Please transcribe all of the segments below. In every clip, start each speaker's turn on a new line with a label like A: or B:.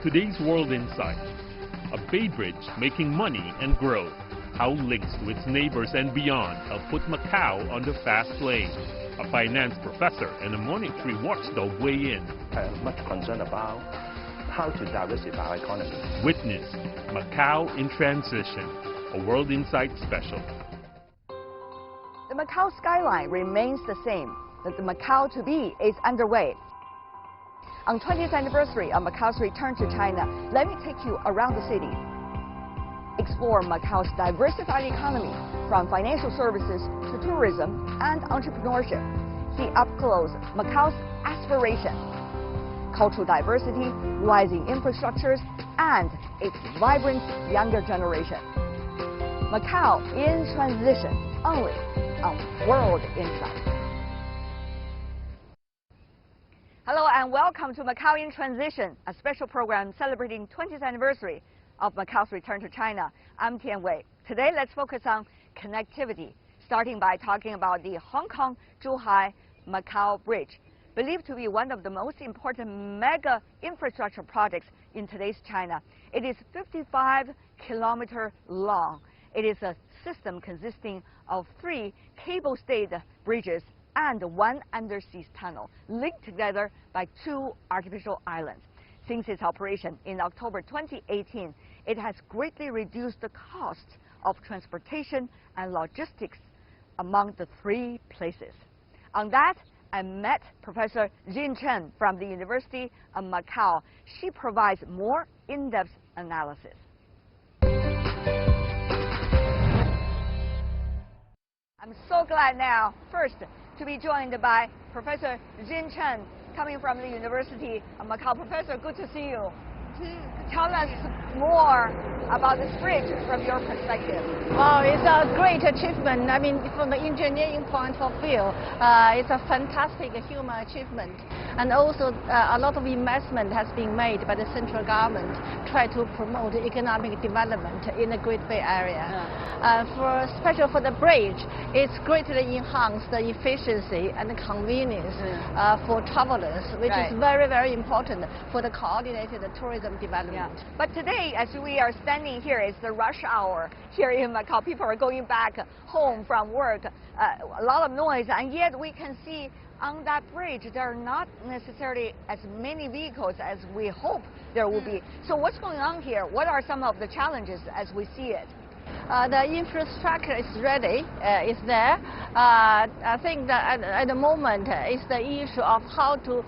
A: today's World Insight, a Bay Bridge making money and growth. How links to its neighbors and beyond have put Macau on the fast lane. A finance professor and a monetary watchdog weigh in.
B: Much concern about how to diversify our economy.
A: Witness Macau in Transition, a World Insight special.
C: The Macau skyline remains the same, but the Macau to be is underway. On 20th anniversary of Macau's return to China, let me take you around the city. Explore Macau's diversified economy, from financial services to tourism and entrepreneurship. See up close Macau's aspiration, cultural diversity, rising infrastructures, and its vibrant younger generation. Macau in transition, only on World Insight. Hello and welcome to Macau in Transition, a special program celebrating 20th anniversary of Macau's return to China. I'm Tian Wei. Today, let's focus on connectivity, starting by talking about the Hong Kong-Zhuhai-Macau Bridge, believed to be one of the most important mega infrastructure projects in today's China. It is 55 kilometers long. It is a system consisting of 3 cable-stayed bridges and 1 undersea tunnel, linked together by 2 artificial islands. Since its operation in October 2018, it has greatly reduced the cost of transportation and logistics among the 3 places. On that, I met Professor Jin Chen from the University of Macau. She provides more in-depth analysis. I'm so glad now, first, to be joined by Professor Jin Chen, coming from the University of Macau. Professor, good to see you. Tell us more about this bridge from your perspective.
D: Well, it's a great achievement. I mean, from the engineering point of view, it's a fantastic human achievement. And also, a lot of investment has been made by the central government try to promote economic development in the Great Bay Area. Especially for the bridge, it's greatly enhanced the efficiency and the convenience for travelers, which is very, very important for the coordinated tourism development.
C: But today, as we are standing here, it's the rush hour here in Macau. People are going back home from work, a lot of noise, and yet we can see on that bridge there are not necessarily as many vehicles as we hope there will be. So what's going on here? What are some of the challenges as we see it?
D: The infrastructure is ready, is there. I think that at the moment it's the issue of how to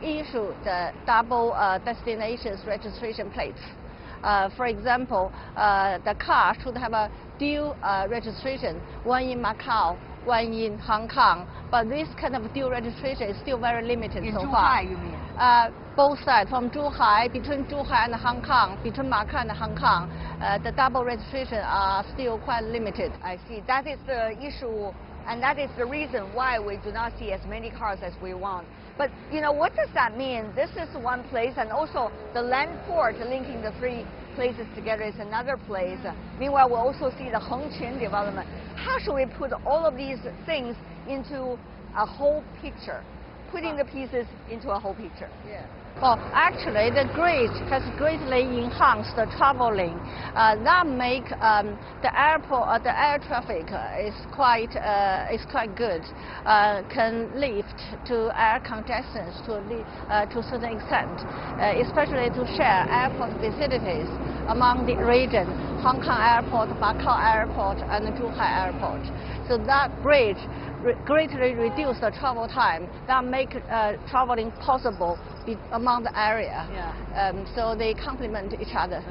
D: issue the double destinations registration plates. For example, the car should have a dual registration, one in Macau, one in Hong Kong, but this kind of dual registration is still very limited so far.
C: In Zhuhai, you mean?
D: Both sides, from Zhuhai, between Zhuhai and Hong Kong, between Macau and Hong Kong, the double registration are still quite limited.
C: I see. That is the issue, and that is the reason why we do not see as many cars as we want. But, you know, what does that mean? This is one place, and also the land port linking the 3 places together is another place. Meanwhile, we'll also see the Hengqin development. How should we put all of these things into a whole picture? Putting the pieces into a whole picture.
D: Well, actually, the bridge has greatly enhanced the traveling. That make the airport, the air traffic is quite good. Can lift to air congestions to a certain extent, especially to share airport facilities among the region, Hong Kong Airport, Macau Airport, and Zhuhai Airport. So that bridge greatly reduce the travel time. That make traveling possible among the area. So they complement each other.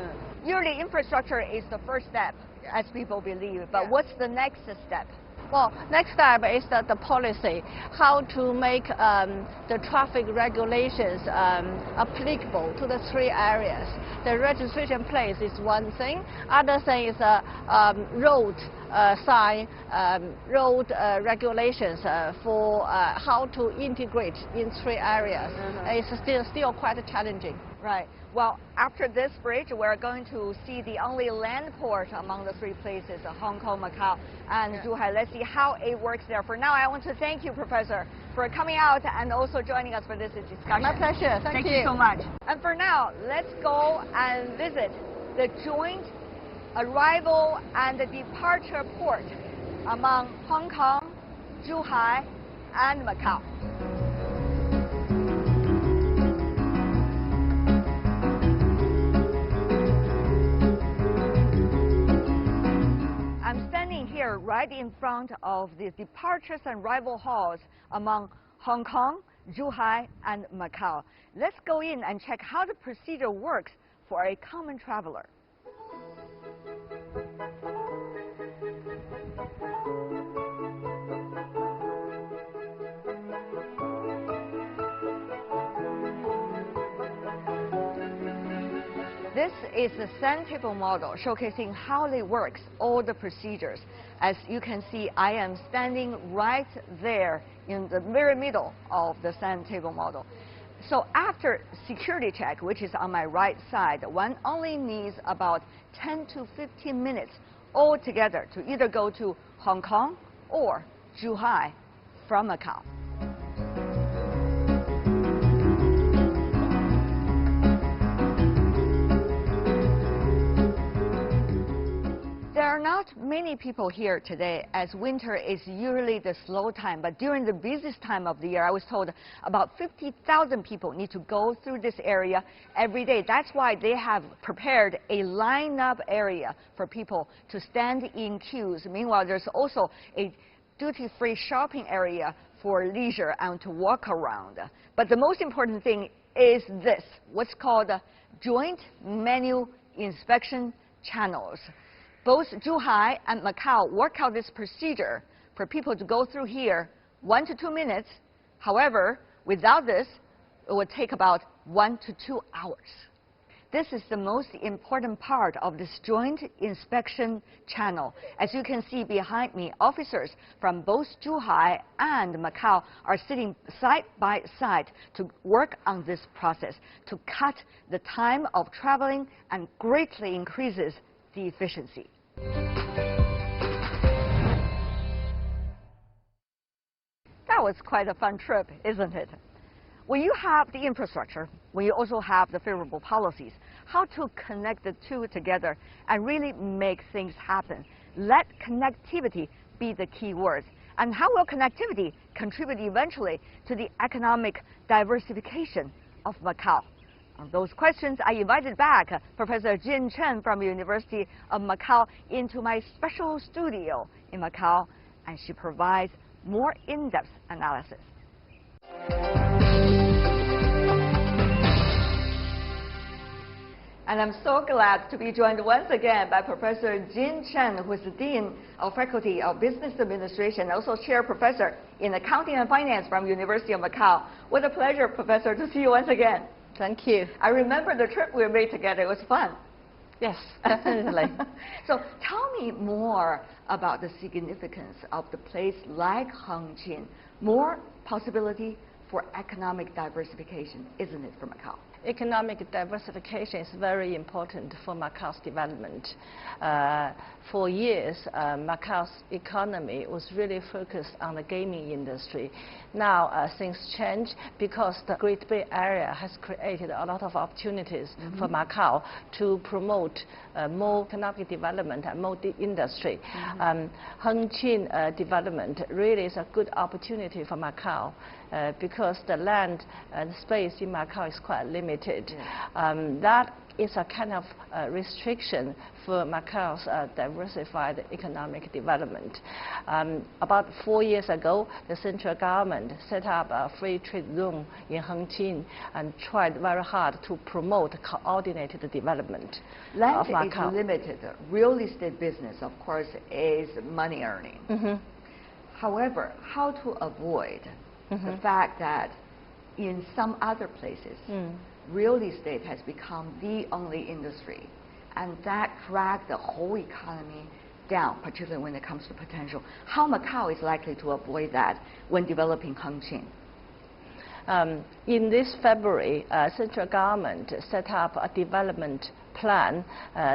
C: Usually infrastructure is the first step, as people believe, but what's the next step?
D: Well, next step is the policy, how to make the traffic regulations applicable to the 3 areas. The registration place is one thing. Other thing is road sign, road regulations for how to integrate in 3 areas. It's still quite challenging.
C: Right. Well, after this bridge, we're going to see the only land port among the three places, Hong Kong, Macau, and Zhuhai. Let's see how it works there. For now, I want to thank you, Professor, for coming out and also joining us for this discussion.
D: My pleasure. Thank you
C: so much. And for now, let's go and visit the joint arrival and departure port among Hong Kong, Zhuhai, and Macau. I'm standing here right in front of the departures and arrival halls among Hong Kong, Zhuhai, and Macau. Let's go in and check how the procedure works for a common traveler. This is the sand table model showcasing how it works, all the procedures. As you can see, I am standing right there in the very middle of the sand table model. So after security check, which is on my right side, one only needs about 10 to 15 minutes altogether to either go to Hong Kong or Zhuhai from Macau. There are not many people here today, as winter is usually the slow time, but during the busiest time of the year, I was told about 50,000 people need to go through this area every day. That's why they have prepared a line-up area for people to stand in queues. Meanwhile, there's also a duty-free shopping area for leisure and to walk around. But the most important thing is this, what's called joint menu inspection channels. Both Zhuhai and Macau work out this procedure for people to go through here 1 to 2 minutes. However, without this, it would take about 1 to 2 hours. This is the most important part of this joint inspection channel. As you can see behind me, officers from both Zhuhai and Macau are sitting side by side to work on this process to cut the time of traveling and greatly increases the efficiency. That was quite a fun trip, isn't it? When you have the infrastructure, when you also have the favorable policies, how to connect the two together and really make things happen. Let connectivity be the key word. And how will connectivity contribute eventually to the economic diversification of Macau? On those questions, I invited back Professor Jin Chen from the University of Macau into my special studio in Macau, and she provides more in-depth analysis. And I'm so glad to be joined once again by Professor Jin Chen, who is the Dean of Faculty of Business Administration, also Chair Professor in Accounting and Finance from University of Macau. What a pleasure, Professor, to see you once again.
D: Thank you.
C: I remember the trip we made together. It was fun.
D: Yes, definitely.
C: So tell me more about the significance of the place like Hengqin. More possibility for economic diversification, isn't it, for Macau?
D: Economic diversification is very important for Macau's development. For years, Macau's economy was really focused on the gaming industry. Now things change because the Great Bay Area has created a lot of opportunities for Macau to promote more economic development and more industry. Hengqin development really is a good opportunity for Macau. Because the land and space in Macau is quite limited. That is a kind of restriction for Macau's diversified economic development. About 4 years ago, the central government set up a free trade zone in Hengqin and tried very hard to promote coordinated development of Macau.
C: Land is limited. Real estate business, of course, is money earning. However, how to avoid the fact that in some other places, real estate has become the only industry, and that dragged the whole economy down, particularly when it comes to potential. How Macau is likely to avoid that when developing Hengqin?
D: In this February, central government set up a development plan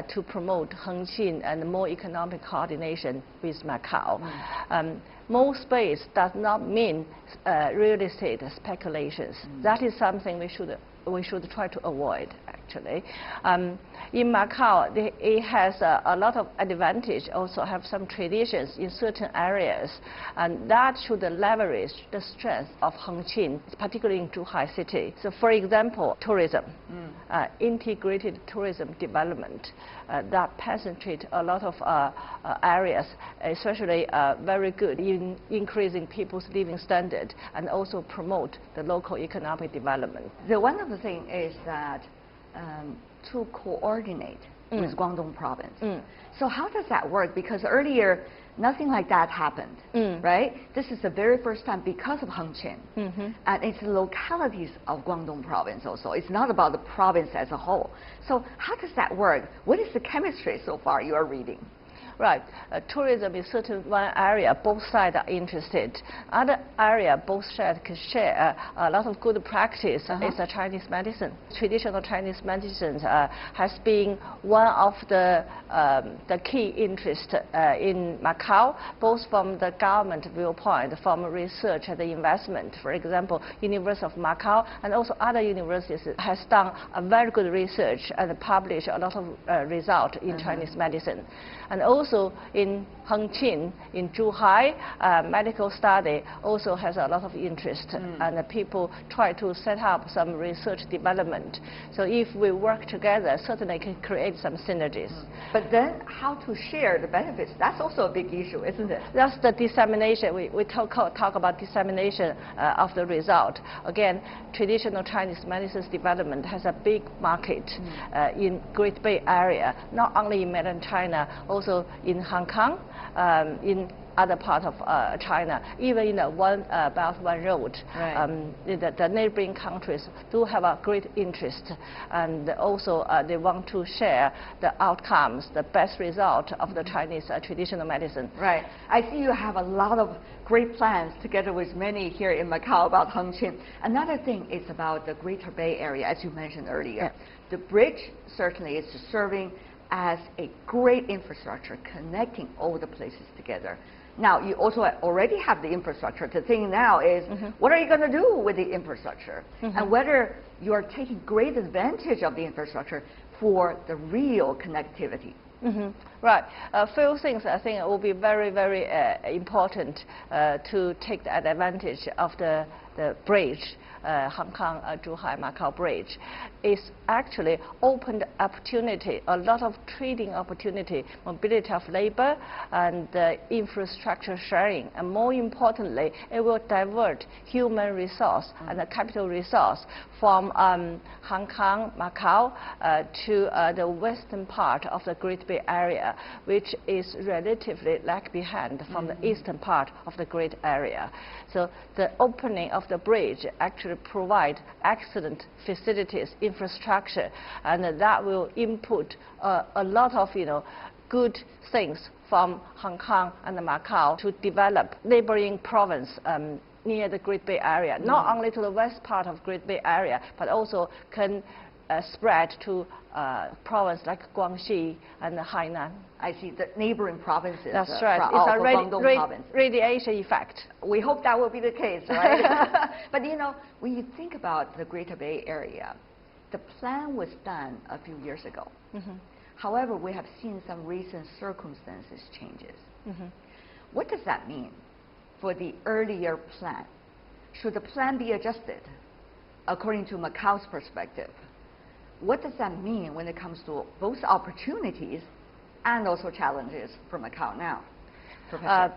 D: to promote Hengqin and more economic coordination with Macau. More space does not mean real estate speculations. That is something we should try to avoid, actually. In Macau, it has a lot of advantage, also have some traditions in certain areas, and that should leverage the strength of Hengqin, particularly in Zhuhai City. So, for example, tourism, integrated tourism development that penetrate a lot of areas, especially very good in increasing people's living standard and also promote the local economic development.
C: The one of the things is that to coordinate with Guangdong province. So how does that work? Because earlier, nothing like that happened, right? This is the very first time because of Hengqin. And it's the localities of Guangdong province also. It's not about the province as a whole. So how does that work? What is the chemistry so far you are reading?
D: Right. Tourism is certain one area, both sides are interested. Other area, both sides can share a lot of good practice. It's a Chinese medicine. Traditional Chinese medicine has been one of the key interests in Macau, both from the government viewpoint, from research and the investment. For example, University of Macau and also other universities has done a very good research and published a lot of results in Chinese medicine. And also in Hengqin, in Zhuhai, medical study also has a lot of interest, and people try to set up some research development. So if we work together, certainly can create some synergies.
C: But then how to share the benefits, that's also a big issue, isn't it?
D: That's the dissemination. We talk about dissemination of the result. Again, traditional Chinese medicine development has a big market in Great Bay Area, not only in mainland China, also in Hong Kong, in other part of China, even in the One Belt, One Road. The neighboring countries do have a great interest, and also they want to share the outcomes, the best result of the Chinese traditional medicine.
C: Right. I see you have a lot of great plans together with many here in Macau about Hengqin. Another thing is about the Greater Bay Area, as you mentioned earlier. The bridge certainly is serving as a great infrastructure connecting all the places together. Now, you also already have the infrastructure. The thing now is, what are you going to do with the infrastructure? And whether you are taking great advantage of the infrastructure for the real connectivity.
D: Right. A few things I think will be very, very important to take the advantage of the bridge, Hong Kong, Zhuhai, Macau bridge. It's actually opened opportunity, a lot of trading opportunity, mobility of labor, and infrastructure sharing. And more importantly, it will divert human resource and the capital resource from Hong Kong, Macau to the western part of the Great Bay Area, which is relatively lag behind from the eastern part of the Great Area. So the opening of the bridge actually provide excellent facilities, infrastructure, and that will input a lot of good things from Hong Kong and Macau to develop neighboring province near the Great Bay Area, not only to the west part of Great Bay Area, but also can spread to province like Guangxi and Hainan.
C: I see, the neighboring provinces.
D: That's right. It's a radiation effect.
C: We hope that will be the case, right? But when you think about the Greater Bay Area, the plan was done a few years ago. However, we have seen some recent circumstances changes. What does that mean for the earlier plan? Should the plan be adjusted according to Macau's perspective? What does that mean when it comes to both opportunities and also challenges for Macau now, Professor?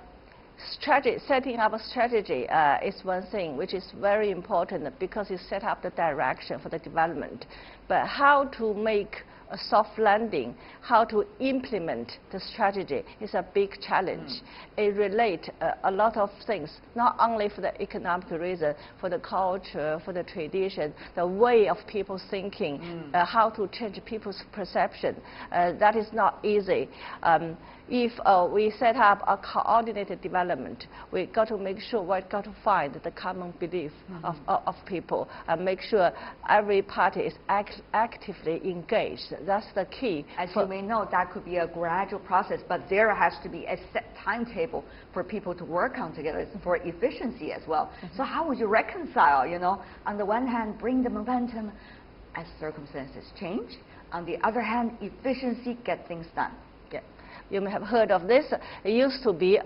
D: Setting up a strategy is one thing which is very important because it set up the direction for the development. But how to make a soft landing, how to implement the strategy is a big challenge. It relates a lot of things, not only for the economic reason, for the culture, for the tradition, the way of people thinking, how to change people's perception. That is not easy. if we set up a coordinated development, we got to make sure we got to find the common belief of people and make sure every party is actively engaged. That's the key.
C: As you may know, that could be a gradual process, but there has to be a set timetable for people to work on together for efficiency as well. So how would you reconcile, you know, on the one hand, bring the momentum as circumstances change, on the other hand, efficiency, get things done?
D: You may have heard of this. It used to be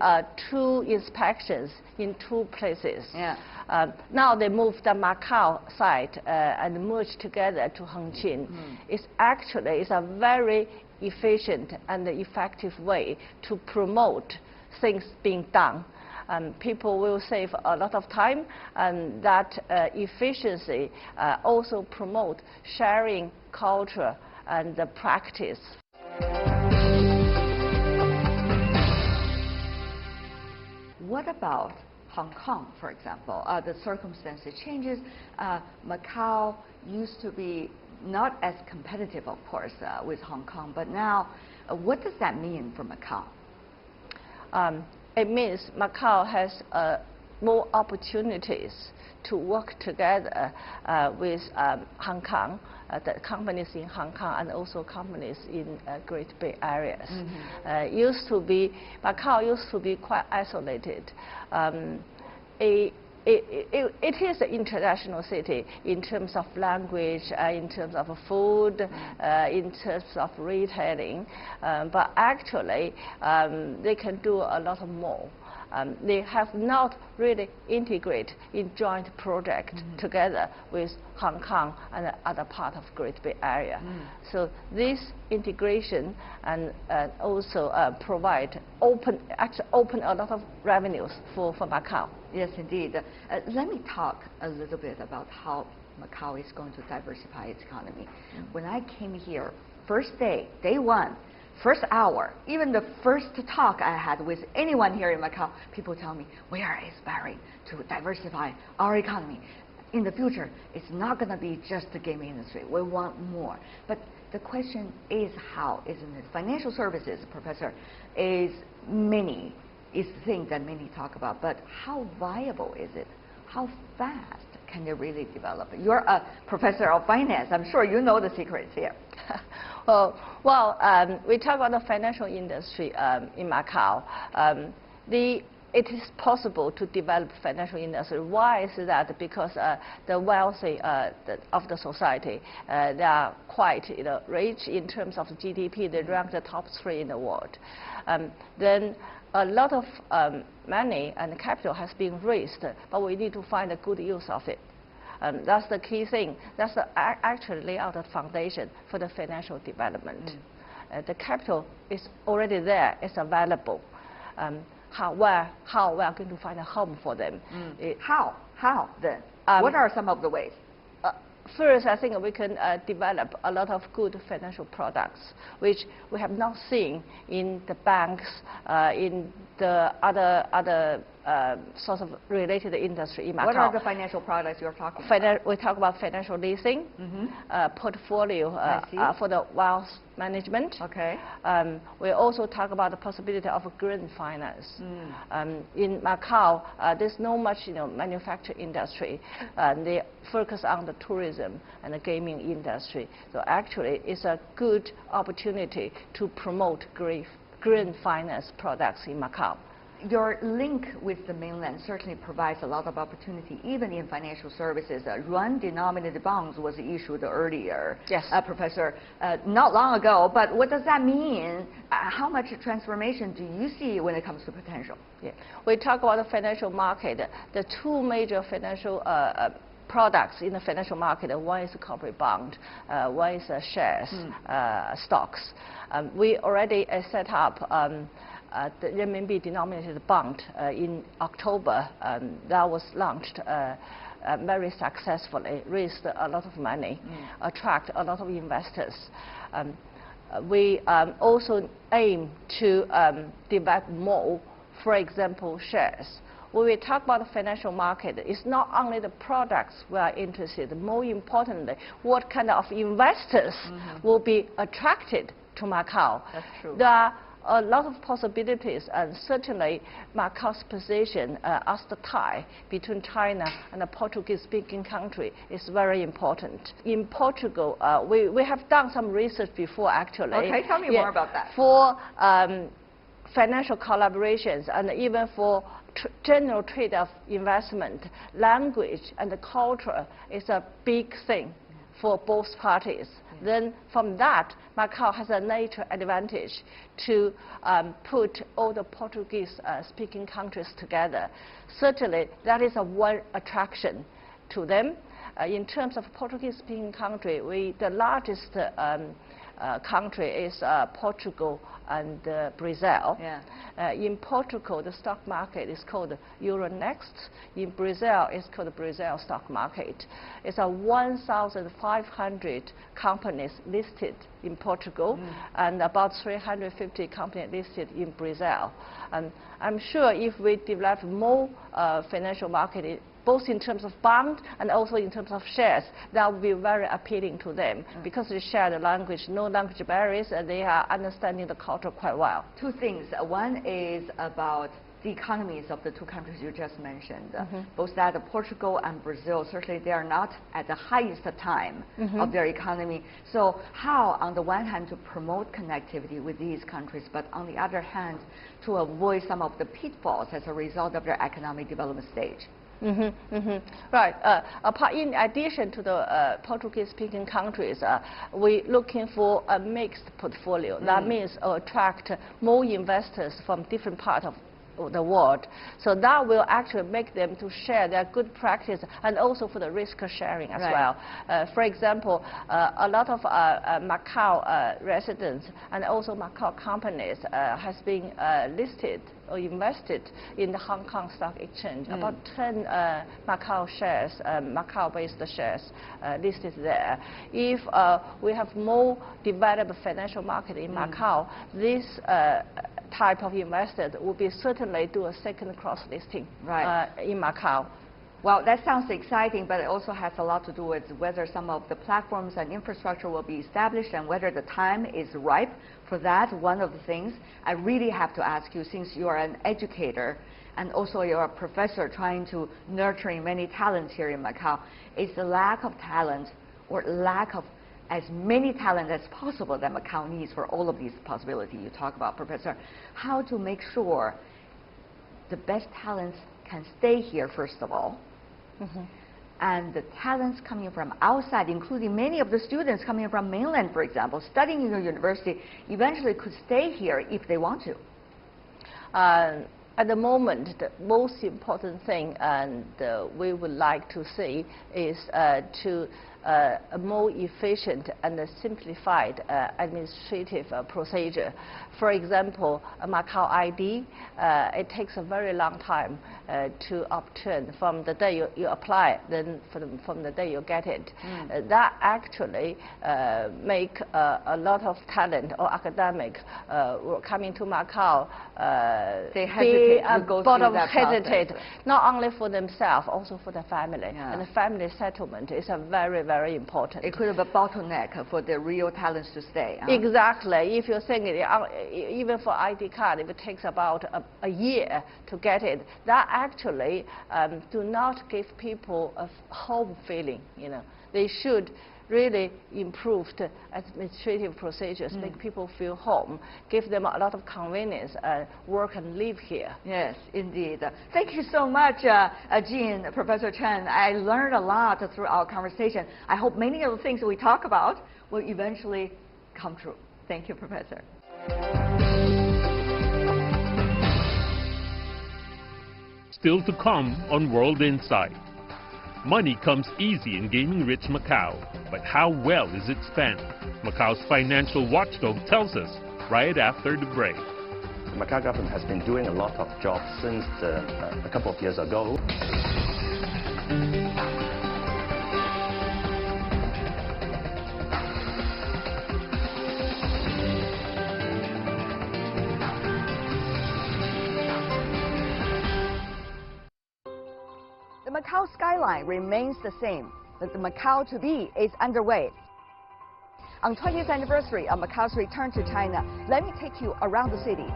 D: 2 inspections in 2 places.
C: Yeah.
D: Now they moved the Macao site and merged together to Hengqin. It's actually a very efficient and effective way to promote things being done. People will save a lot of time, and that efficiency also promote sharing culture and the practice.
C: What about Hong Kong, for example? The circumstances changes. Macau used to be not as competitive, of course, with Hong Kong, but now, what does that mean for Macau?
D: It means Macau has more opportunities to work together with Hong Kong, the companies in Hong Kong and also companies in Great Bay areas. Macau used to be quite isolated. It is an international city in terms of language, in terms of food, in terms of retailing, but actually they can do a lot more. They have not really integrated in joint project together with Hong Kong and other part of Great Bay Area. So this integration and also actually open a lot of revenues for Macau.
C: Yes, indeed. Let me talk a little bit about how Macau is going to diversify its economy. When I came here, first day, day one, first hour, even the first talk I had with anyone here in Macau, people tell me, we are aspiring to diversify our economy. In the future, it's not going to be just the gaming industry. We want more. But the question is how, isn't it? Financial services, Professor, is the thing that many talk about, but how viable is it? How fast can it really develop? You're a professor of finance. I'm sure you know the secrets here.
D: We talk about the financial industry in Macau. It is possible to develop financial industry. Why is that? Because the wealthy of the society, they are quite rich in terms of GDP. They rank the top 3 in the world. Then a lot of money and capital has been raised, but we need to find a good use of it. That's the key thing. That's actually lay out the foundation for the financial development. The capital is already there. It's available. How we are going to find a home for them?
C: How then? What are some of the ways?
D: First, I think we can develop a lot of good financial products, which we have not seen in the banks, in the other sorts of related industry in Macau.
C: What are the financial products you're talking about?
D: We talk about financial leasing, portfolio for the wealth management.
C: Okay.
D: We also talk about the possibility of green finance. In Macau, there's no much manufacturing industry. They focus on the tourism and the gaming industry. So actually, it's a good opportunity to promote green finance products in Macau.
C: Your link with the mainland certainly provides a lot of opportunity, even in financial services. Yuan-denominated bonds was issued earlier,
D: yes,
C: Professor, not long ago. But what does that mean? How much transformation do you see when it comes to potential?
D: Yeah. We talk about the financial market. The 2 major financial products in the financial market. One is corporate bond, one is shares, stocks. We already set up the renminbi denominated bond in October. That was launched very successfully, raised a lot of money, attract a lot of investors. We also aim to develop more, for example, shares. When we talk about the financial market, it's not only the products we are interested in. More importantly, what kind of investors will be attracted to Macau.
C: That's true.
D: There are a lot of possibilities, and certainly Macao's position as the tie between China and a Portuguese-speaking country is very important. In Portugal, we have done some research before, actually.
C: Okay, tell me more about that.
D: For financial collaborations and even for general trade of investment, language and culture is a big thing for both parties. Then from that, Macao has a natural advantage to put all the Portuguese-speaking countries together. Certainly, that is one attraction to them. In terms of Portuguese-speaking country, the largest country is Portugal and Brazil.
C: Yeah.
D: In Portugal, the stock market is called Euronext. In Brazil, it's called the Brazil stock market. It's 1,500 companies listed in Portugal and about 350 companies listed in Brazil. And I'm sure if we develop more financial market, both in terms of bond and also in terms of shares, that will be very appealing to them because they share the language, no language barriers, and they are understanding the culture quite well.
C: Two things. One is about the economies of the two countries you just mentioned. Both that of Portugal and Brazil, certainly they are not at the highest time of their economy. So how, on the one hand, to promote connectivity with these countries, but on the other hand, to avoid some of the pitfalls as a result of their economic development stage?
D: Right. In addition to the Portuguese-speaking countries, we're looking for a mixed portfolio. That means attract more investors from different parts of the world. So that will actually make them to share their good practice and also for the risk sharing as well. For example, a lot of Macao residents and also Macao companies has been listed or invested in the Hong Kong Stock Exchange. About 10 Macao shares, Macao-based shares listed there. If we have more developed financial market in Macao, this type of investor will be certainly do a second cross listing in Macao.
C: Well, that sounds exciting, but it also has a lot to do with whether some of the platforms and infrastructure will be established and whether the time is ripe for that. One of the things I really have to ask you, since you are an educator and also you're a professor trying to nurturing many talents here in Macao, is the lack of talent or lack of as many talent as possible that Macao needs for all of these possibilities you talk about, Professor. How to make sure the best talents can stay here, first of all, and the talents coming from outside, including many of the students coming from mainland, for example, studying in your university, eventually could stay here if they want to?
D: At the moment, the most important thing and we would like to see is to a more efficient and simplified administrative procedure. For example, a Macao ID, it takes a very long time to obtain from the day you apply, then from the day you get it. That actually make a lot of talent or academic coming to Macao.
C: They hesitate to go through that
D: hesitate,
C: process.
D: not only for themselves, also for their family. And the family settlement is a very, very important.
C: It could be a bottleneck for the real talents to stay.
D: Exactly. If you're saying it, even for ID card, if it takes about a year to get it, that actually do not give people a home feeling. You know, they should really improve the administrative procedures, make people feel home, give them a lot of convenience, work and live here.
C: Yes, indeed. Thank you so much, Jin, Professor Chen. I learned a lot through our conversation. I hope many of the things we talk about will eventually come true. Thank you, Professor.
A: Still to come on World Insight. Money comes easy in gaming-rich Macao, but how well is it spent? Macao's financial watchdog tells us right after the break.
B: The Macao government has been doing a lot of jobs since a couple of years ago.
C: The Macao skyline remains the same, but the Macao to be is underway. On 20th anniversary of Macao's return to China, let me take you around the city.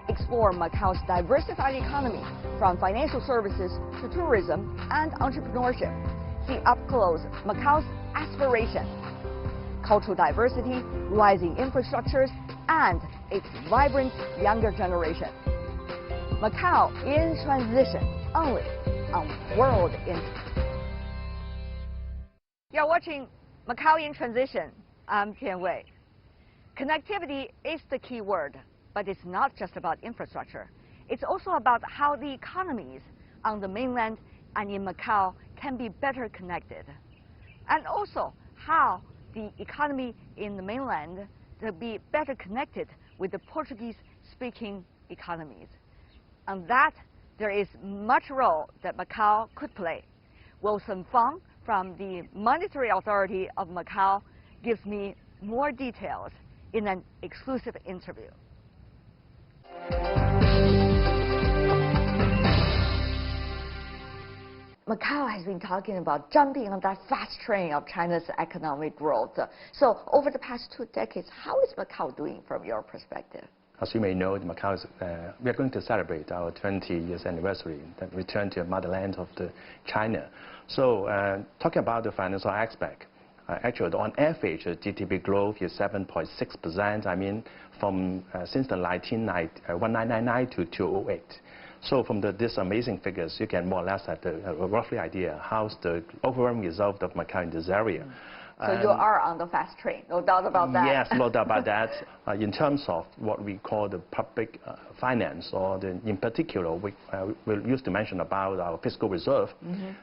C: Explore Macao's diversified economy, from financial services to tourism and entrepreneurship. See up close Macao's aspiration, cultural diversity, rising infrastructures, and its vibrant younger generation. Macao in transition, only on World in. You're watching Macao in Transition. I'm Tian Wei. Connectivity is the key word, but it's not just about infrastructure. It's also about how the economies on the mainland and in Macao can be better connected, and also how the economy in the mainland to be better connected with the Portuguese-speaking economies. On that, there is much role that Macao could play. Wilson Fang from the Monetary Authority of Macao gives me more details in an exclusive interview. Macao has been talking about jumping on that fast train of China's economic growth. So over the past 2 decades, how is Macao doing from your perspective?
B: As you may know, Macao is, we are going to celebrate our 20 years anniversary, that return to the motherland of China. So talking about the financial aspect, actually on average, GDP growth is 7.6%. I mean, from since the 1999 to 2008. So from these amazing figures, you can more or less have a roughly idea how's the overall result of Macao in this area.
C: So you are on the fast train, no doubt about that.
B: Yes, no doubt about that. In terms of what we call the public finance, or in particular, we used to mention about our fiscal reserve.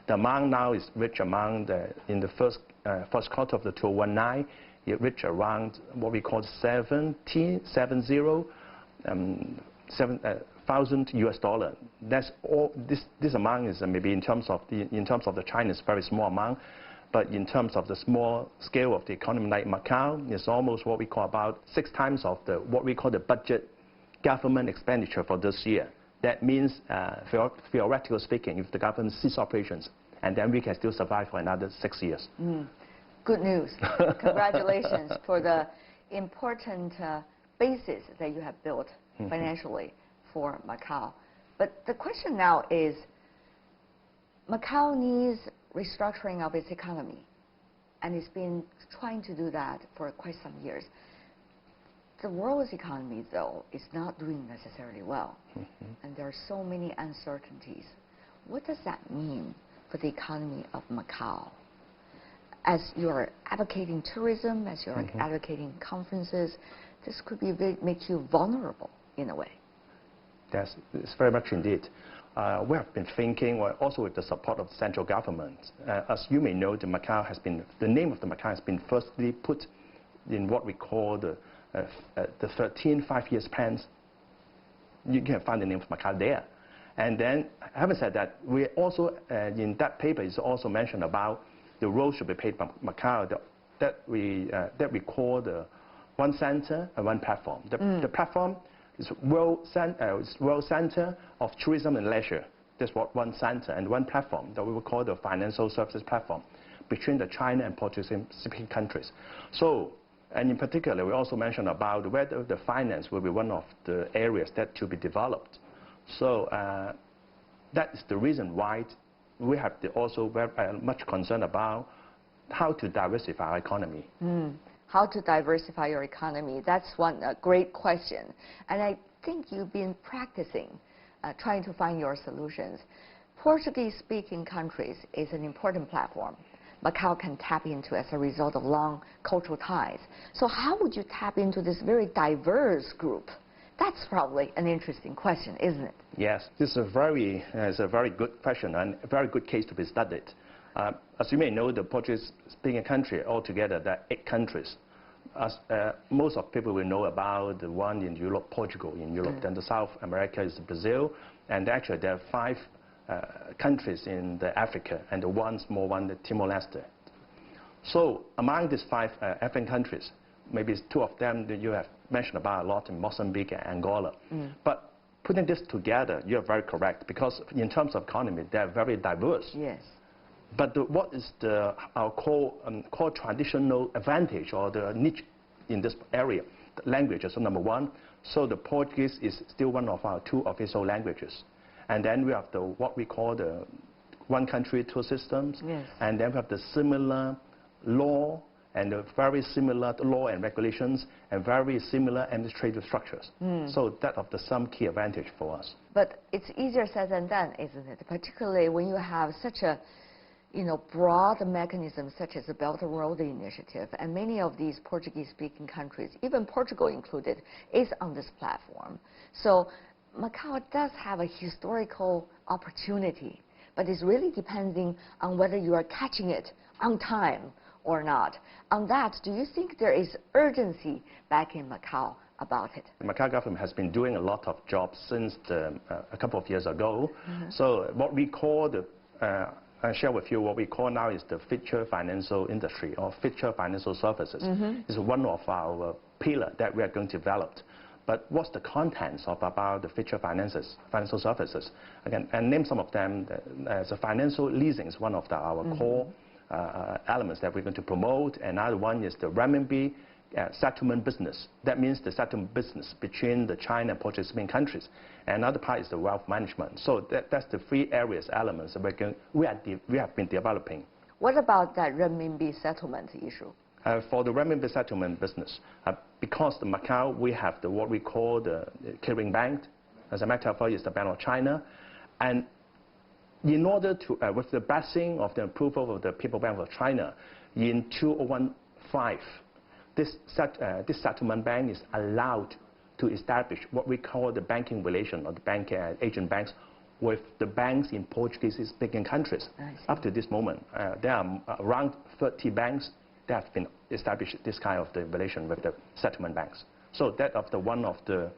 B: The amount now is rich among in the first quarter of the 2019, it reached around what we call $7,000. That's all. This amount is maybe in terms of the China, it's very small amount. But in terms of the small scale of the economy like Macao, it's almost what we call about 6 times of what we call the budget government expenditure for this year. That means, theoretically speaking, if the government ceases operations, and then we can still survive for another 6 years.
C: Good news. Congratulations for the important basis that you have built financially for Macao. But the question now is, Macao needs restructuring of its economy, and it's been trying to do that for quite some years. The world's economy, though, is not doing necessarily well, and there are so many uncertainties. What does that mean for the economy of Macao? As you're advocating tourism, as you're advocating conferences, this could be make you vulnerable in a way.
B: Yes, it's very much indeed. We have been thinking, also with the support of the central government. As you may know, the name of the Macao has been firstly put in what we call the 13 5-year plans. You can find the name of Macao there. And then, having said that, we also, in that paper, is also mentioned about the role should be played by Macao that we call the one center and one platform. The platform is World Center of Tourism and Leisure. That's what one center, and one platform that we will call the financial services platform between the China and Portuguese-speaking countries. So, and in particular, we also mentioned about whether the finance will be one of the areas that to be developed. So that is the reason why we have also very much concern about how to diversify our economy.
C: How to diversify your economy? That's one great question. And I think you've been practicing, trying to find your solutions. Portuguese-speaking countries is an important platform Macao can tap into as a result of long cultural ties. So how would you tap into this very diverse group? That's probably an interesting question, isn't it?
B: Yes, this is a very good question and a very good case to be studied. As you may know, the Portuguese-speaking country altogether, there are 8 countries. As most of people will know about the one in Europe, Portugal in Europe, then the South America is Brazil, and actually there are 5 countries in Africa, and the one small one, the Timor-Leste. So among these 5 African countries, maybe 2 of them that you have mentioned about a lot in Mozambique and Angola. But putting this together, you're very correct, because in terms of economy, they're very diverse.
C: Yes.
B: But what is our core traditional advantage or the niche in this area? The languages, so number one, so the Portuguese is still one of our 2 official languages. And then we have what we call the one country, 2 systems.
C: Yes.
B: And then we have the similar law and the very similar law and regulations and very similar administrative structures. So that of some key advantage for us.
C: But it's easier said than done, isn't it? Particularly when you have such a broad mechanism such as the Belt and Road Initiative, and many of these Portuguese-speaking countries, even Portugal included, is on this platform. So Macau does have a historical opportunity, but it's really depending on whether you are catching it on time or not. On that, do you think there is urgency back in Macau about it?
B: The Macau government has been doing a lot of jobs since a couple of years ago. So what we call I share with you what we call now is the future financial industry or future financial services. Is one of our pillars that we are going to develop. But what's the contents about the future financial services? Again, and name some of them. The financial leasing is one of our core elements that we're going to promote. Another one is the renminbi settlement business. That means the settlement business between the China and Portuguese-speaking countries. Another part is the wealth management. So that's the 3 areas, elements that we have been developing.
C: What about that renminbi settlement issue?
B: For the renminbi settlement business, because the Macau, we have what we call the clearing bank. As a matter of fact, it's the Bank of China. And in order to, with the blessing of the approval of the People's Bank of China, in 2015, this settlement bank is allowed to establish what we call the banking relation or the agent banks with the banks in Portuguese-speaking countries. Up to this moment, there are around 30 banks that have been established this kind of the relation with the settlement banks. So that one of the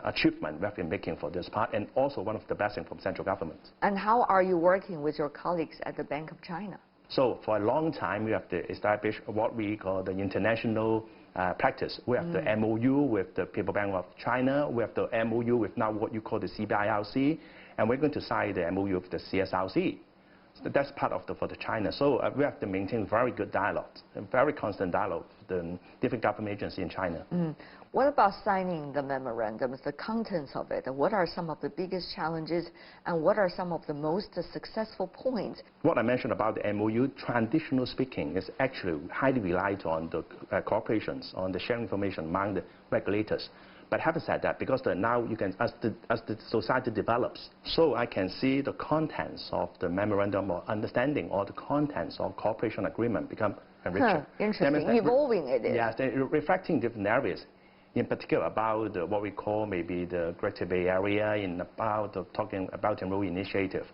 B: achievement we have been making for this part, and also one of the blessings from central government.
C: And how are you working with your colleagues at the Bank of China?
B: So for a long time, we have to establish what we call the international practice. We have the MOU with the People's Bank of China. We have the MOU with now what you call the CBIRC, and we're going to sign the MOU with the CSRC. So that's part of for the China. So we have to maintain very good dialogue, and very constant dialogue with the different government agencies in China.
C: What about signing the memorandums, the contents of it? What are some of the biggest challenges, and what are some of the most successful points?
B: What I mentioned about the MOU, traditionally speaking, is actually highly relied on the cooperations, on the sharing information among the regulators. But having said that, because now you can, as the society develops, so I can see the contents of the memorandum of understanding or the contents of cooperation agreement become richer.
C: Interesting, evolving it is.
B: Yes, they're reflecting different areas. In particular, about what we call maybe the Greater Bay Area, talking about the Road Initiative,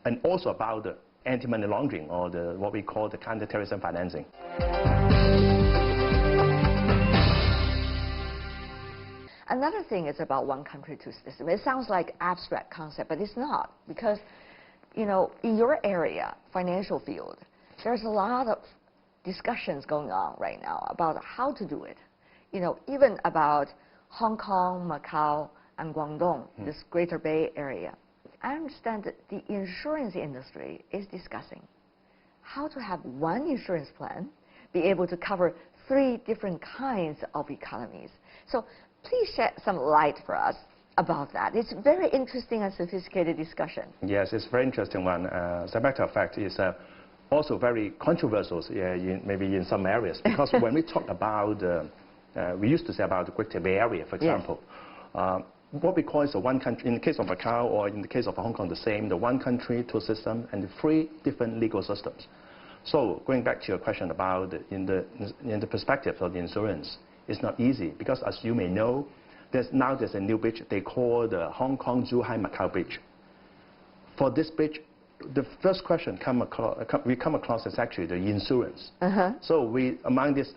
B: and also about the anti-money laundering or what we call the counter-terrorism financing.
C: Another thing is about one country, 2 systems. It sounds like abstract concept, but it's not, because in your area, financial field, there's a lot of discussions going on right now about how to do it. Even about Hong Kong, Macau, and Guangdong, this Greater Bay Area. I understand that the insurance industry is discussing how to have one insurance plan be able to cover 3 different kinds of economies. So please shed some light for us about that. It's a very interesting and sophisticated discussion.
B: Yes, it's a very interesting one. As a matter of fact, it's also very controversial maybe in some areas, because when we talk about we used to say about the Greater Bay Area, for example. What we call is a one country, in the case of Macau or in the case of Hong Kong, the same, the one country, 2 systems, and the 3 different legal systems. So going back to your question about in the perspective of the insurance, it's not easy, because as you may know, there's a new bridge they call the Hong Kong-Zhuhai-Macau bridge. For this bridge, the first question we come across is actually the insurance. So among these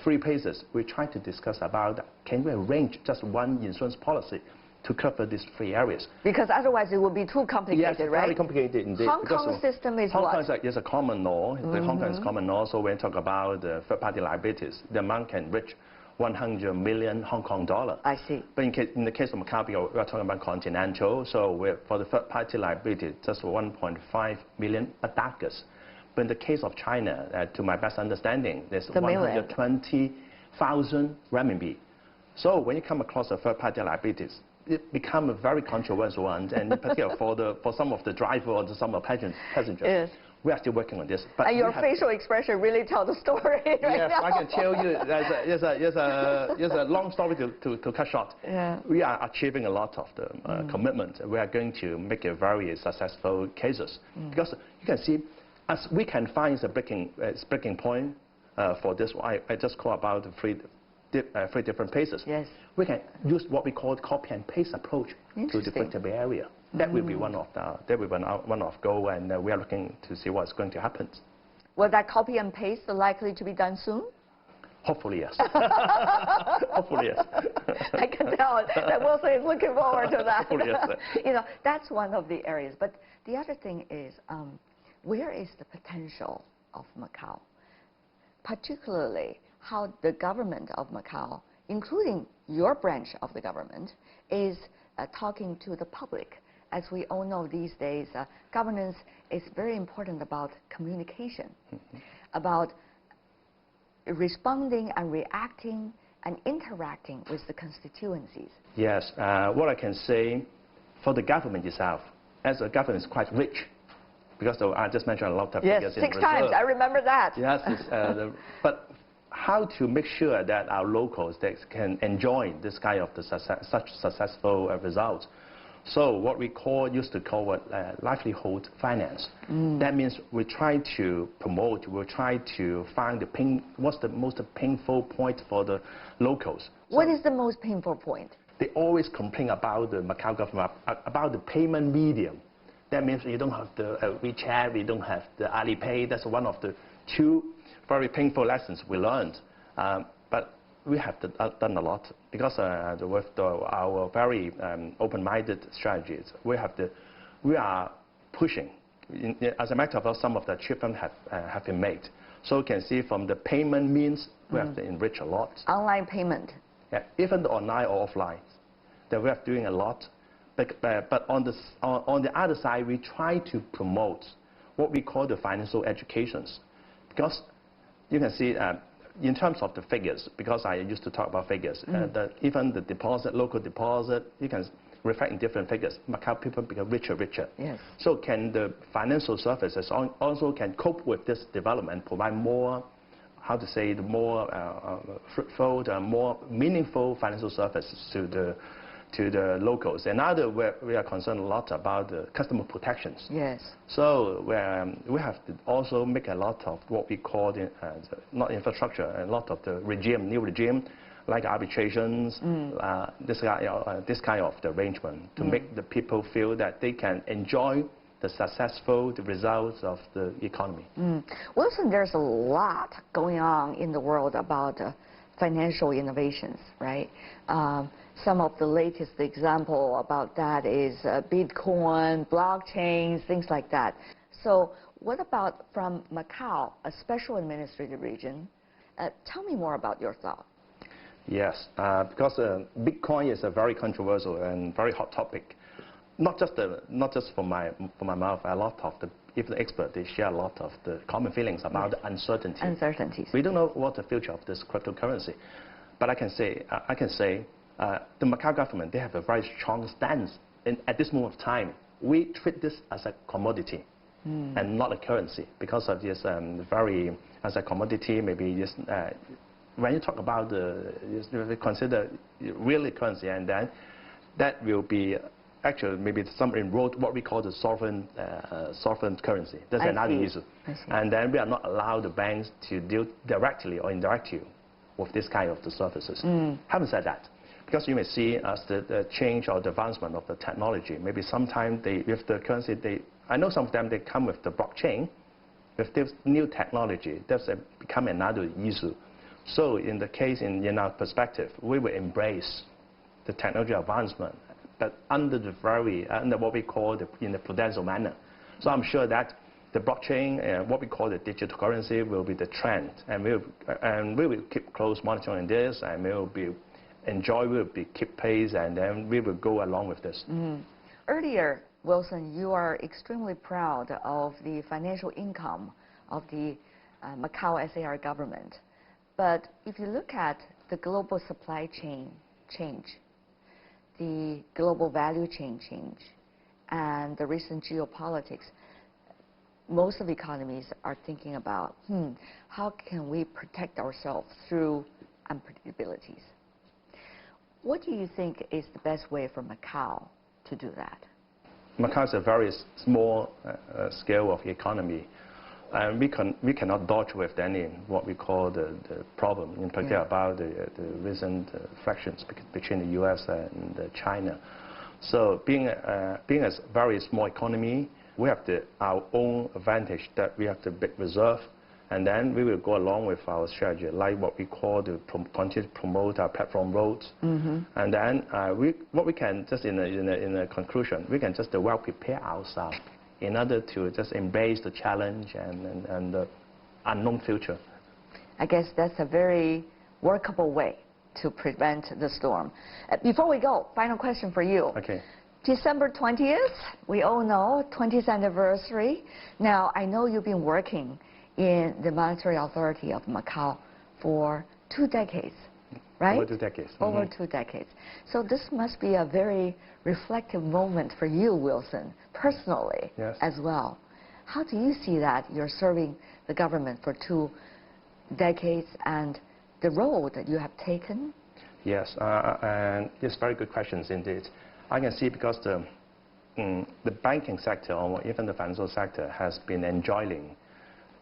B: 3 places, we try to discuss about, can we arrange just one insurance policy to cover these 3 areas?
C: Because otherwise it would be too complicated,
B: yes,
C: right?
B: Very complicated indeed.
C: Hong Kong system is
B: Hong
C: what?
B: Kong is a common law. The Hong Kong is common law, so when we talk about third-party liabilities, the amount can reach 100 million Hong Kong dollar.
C: I see.
B: But in the case of Macau, we are talking about continental, so for the third-party liability, just 1.5 million adagas. But in the case of China, to my best understanding, there's
C: the
B: 120,000 renminbi. So when you come across a third-party liabilities, it becomes a very controversial one, and in particular for some of the driver or some of the passengers.
C: Yes.
B: We are still working on this. But
C: and your facial expression really tells the story right
B: yes,
C: now.
B: I can tell you, there's a long story to cut short.
C: Yeah.
B: We are achieving a lot of the commitment. We are going to make a very successful cases. Because you can see, as we can find the breaking point for this, I just call about the three different places.
C: Yes.
B: We can use what we call copy and paste approach to the predictable area. That will be one of goal, and we are looking to see what's going to happen.
C: Was that copy and paste likely to be done soon?
B: Hopefully, yes. Hopefully, yes.
C: I can tell that Wilson is looking forward to that.
B: Hopefully, yes.
C: You know, that's one of the areas. But the other thing is, where is the potential of Macau? Particularly how the government of Macau, including your branch of the government, is talking to the public. As we all know these days, governance is very important about communication, about responding and reacting and interacting with the constituencies.
B: Yes, what I can say for the government itself, as a government is quite rich, because I just mentioned a lot of figures.
C: Yes, 6 times, I remember that.
B: Yes, but how to make sure that our locals can enjoy this kind of such successful results. So what we used to call livelihood finance. That means we try to promote, we try to find what's the most painful point for the locals.
C: What is the most painful point?
B: They always complain about the Macau government, about the payment medium. That means you don't have the WeChat, we don't have the Alipay. That's one of the 2 very painful lessons we learned. But we have done a lot because with our very open-minded strategies, we are pushing. As a matter of fact, some of the achievements have been made. So you can see from the payment means we have to enrich a lot.
C: Online payment.
B: Yeah, even the online or offline, that we are doing a lot. But on the other side, we try to promote what we call the financial educations, because you can see. In terms of the figures, because I used to talk about figures, even the deposit, local deposit, you can reflect in different figures. Macau people become richer.
C: Yes.
B: So can the financial services also can cope with this development, provide more, how to say, the more fruitful, more meaningful financial services to the locals. And other, we are concerned a lot about the customer protections.
C: Yes.
B: So we have to also make a lot of what we call not infrastructure, a lot of the new regime, like arbitrations, this kind of the arrangement to make the people feel that they can enjoy the results of the economy.
C: Wilson, there's a lot going on in the world about financial innovations, right? Some of the latest example about that is Bitcoin, blockchains, things like that. So what about from Macau, a special administrative region? Tell me more about your thought.
B: Yes, because Bitcoin is a very controversial and very hot topic. Not just from my mouth. A lot of the experts, they share a lot of the common feelings about the uncertainty.
C: Uncertainties.
B: We don't know what the future of this cryptocurrency, but I can say the Macau government, they have a very strong stance at this moment of time. We treat this as a commodity and not a currency, because of this as a commodity. Maybe just when you talk about consider really currency, and then that will be actually maybe some enrolled what we call the sovereign currency. That's another issue. And then we are not allowed the banks to deal directly or indirectly with this kind of the services. Having said that, because you may see as the change or the advancement of the technology, maybe sometimes with the currency, I know some of them, they come with the blockchain. With this new technology, that's become another issue. So in the case, in our perspective, we will embrace the technology advancement, but under what we call in the prudential manner. So I'm sure that the blockchain, what we call the digital currency, will be the trend, and we will keep close monitoring this, and we will keep pace, and then we will go along with this.
C: Earlier, Wilson, you are extremely proud of the financial income of the Macao SAR government. But if you look at the global supply chain change, the global value chain change, and the recent geopolitics, most of the economies are thinking about, how can we protect ourselves through unpredictabilities? What do you think is the best way for Macao to do that?
B: Macao is a very small scale of economy, and we cannot dodge with any what we call the problem, in particular about the recent frictions between the U.S. and China. So being a very small economy, we have our own advantage that we have the big reserve, and then we will go along with our strategy, like what we call the continue to promote our platform roads. And then what we can just in a conclusion, we can just well prepare ourselves in order to just embrace the challenge and the unknown future.
C: I guess that's a very workable way to prevent the storm. Before we go, final question for you.
B: Okay.
C: December 20th, we all know, 20th anniversary. Now, I know you've been working in the Monetary Authority of Macau for 2 decades, right?
B: Over 2 decades.
C: Over 2 decades. So this must be a very reflective moment for you, Wilson, personally, as well. How do you see that you're serving the government for 2 decades and the role that you have taken?
B: Yes, and it's very good questions indeed. I can see because the banking sector or even the financial sector has been enjoying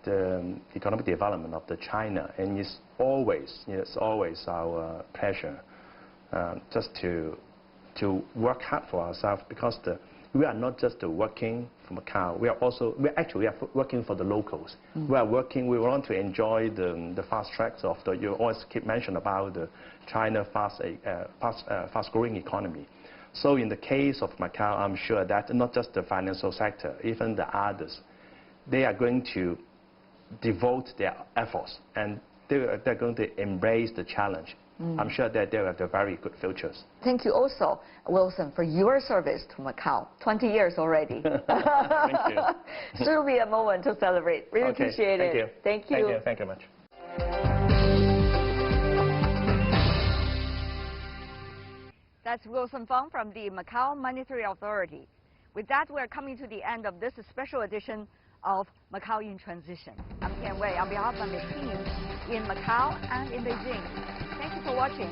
B: the economic development of China, and it's always our pleasure just to work hard for ourselves, because we are not just working for Macau. We are working for the locals. We want to enjoy the fast tracks of you always keep mentioning about the China fast growing economy. So in the case of Macau, I'm sure that not just the financial sector, even the others, they are going to devote their efforts, and they're going to embrace the challenge. I'm sure that they have very good futures.
C: Thank you also, Wilson, for your service to Macau. 20 years already.
B: Thank you.
C: Should be a moment to celebrate. Really appreciate it.
B: Thank you.
C: Thank you.
B: Thank you much.
C: That's Wilson Fong from the Macau Monetary Authority. With that, we're coming to the end of this special edition of Macau in Transition. I'm Tian Wei on behalf of the team in Macau and in Beijing. Thank you for watching.